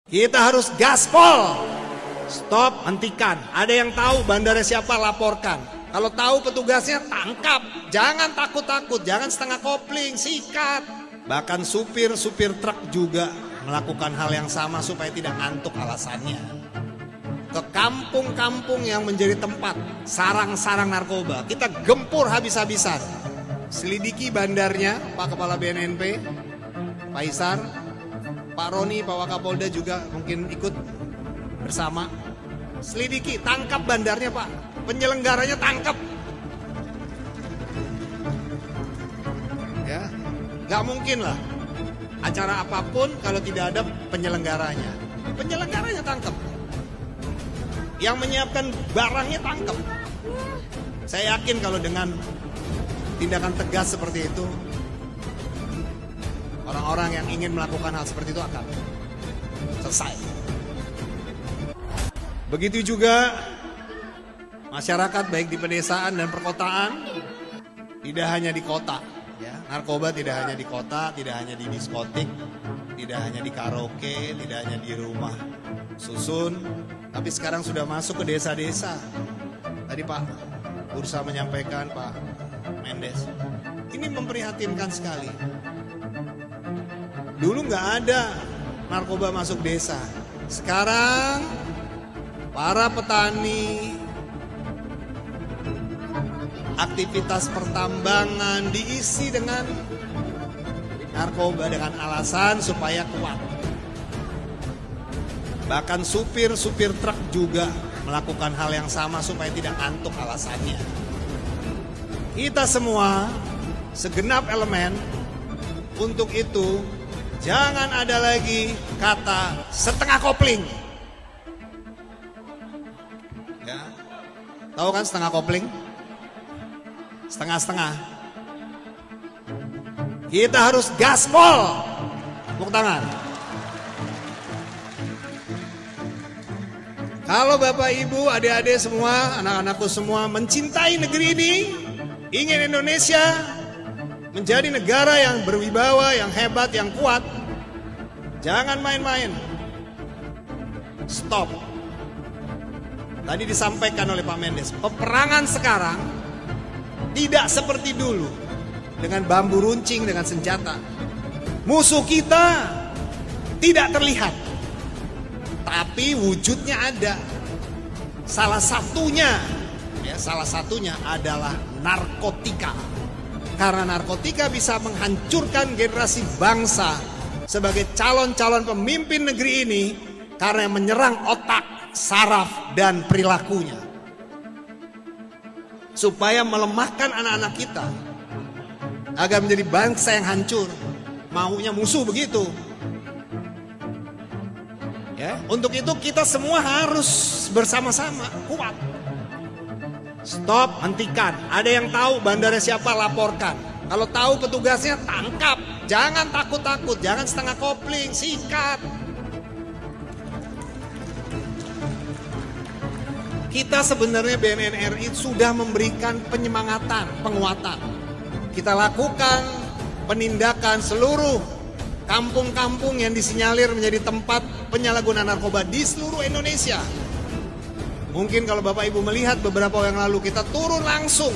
Kita harus gaspol. Stop, hentikan. Ada yang tahu bandara siapa, laporkan. Kalau tahu petugasnya, tangkap. Jangan takut-takut, jangan setengah kopling, sikat. Bahkan supir truk juga melakukan hal yang sama supaya tidak ngantuk alasannya. Ke kampung-kampung yang menjadi tempat sarang-sarang narkoba, kita gempur habis-habisan. Selidiki bandarnya, Pak Kepala BNNP, Pak Isar, Pak Roni, Pak Wakapolda juga mungkin ikut bersama. Selidiki, tangkap bandarnya Pak, penyelenggaranya tangkap. Ya, nggak mungkin lah acara apapun kalau tidak ada penyelenggaranya. Penyelenggaranya tangkap. Yang menyiapkan barangnya tangkap. Saya yakin kalau dengan tindakan tegas seperti itu, orang-orang yang ingin melakukan hal seperti itu akan selesai. Begitu juga masyarakat baik di pedesaan dan perkotaan, tidak hanya di kota. Ya, narkoba tidak hanya di kota, tidak hanya di diskotik, tidak hanya di karaoke, tidak hanya di rumah susun, tapi sekarang sudah masuk ke desa-desa. Tadi Pak Bursa menyampaikan, Pak Mendes, ini memprihatinkan sekali. Dulu nggak ada narkoba masuk desa. Sekarang para petani, aktivitas pertambangan diisi dengan narkoba dengan alasan supaya kuat. Bahkan supir truk juga melakukan hal yang sama supaya tidak ngantuk alasannya. Kita semua, segenap elemen, untuk itu jangan ada lagi kata setengah kopling. Ya. Tahu kan setengah kopling? Setengah-setengah. Kita harus gaspol. Tepuk tangan. Kalau Bapak Ibu, adik-adik semua, anak-anakku semua mencintai negeri ini, ingin Indonesia menjadi negara yang berwibawa, yang hebat, yang kuat, jangan main-main. Stop. Tadi disampaikan oleh Pak Mendes, peperangan sekarang tidak seperti dulu dengan bambu runcing, dengan senjata. Musuh kita tidak terlihat, tapi wujudnya ada. Salah satunya adalah narkotika. Karena narkotika bisa menghancurkan generasi bangsa sebagai calon-calon pemimpin negeri ini karena menyerang otak, saraf, dan perilakunya. Supaya melemahkan anak-anak kita agar menjadi bangsa yang hancur. Maunya musuh begitu. Ya, untuk itu kita semua harus bersama-sama kuat. Stop, hentikan. Ada yang tahu bandara siapa, laporkan. Kalau tahu petugasnya, tangkap. Jangan takut-takut, jangan setengah kopling, sikat. Kita sebenarnya BNN RI sudah memberikan penyemangatan, penguatan. Kita lakukan penindakan seluruh kampung-kampung yang disinyalir menjadi tempat penyalahgunaan narkoba di seluruh Indonesia. Mungkin kalau Bapak Ibu melihat beberapa yang lalu, kita turun langsung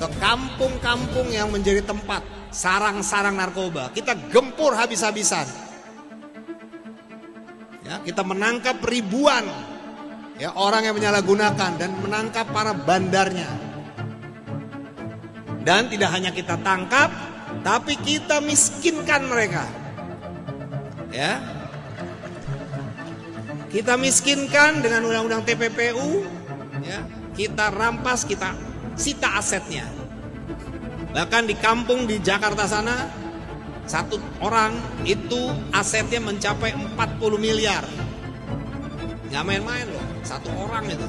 ke kampung-kampung yang menjadi tempat sarang-sarang narkoba. Kita gempur habis-habisan. Ya, kita menangkap ribuan ya orang yang menyalahgunakan dan menangkap para bandarnya. Dan tidak hanya kita tangkap, tapi kita miskinkan mereka. Ya. Kita miskinkan dengan undang-undang TPPU, ya. Kita rampas, kita sita asetnya. Bahkan di kampung di Jakarta sana, satu orang itu asetnya mencapai 40 miliar. Nggak main-main loh, satu orang itu.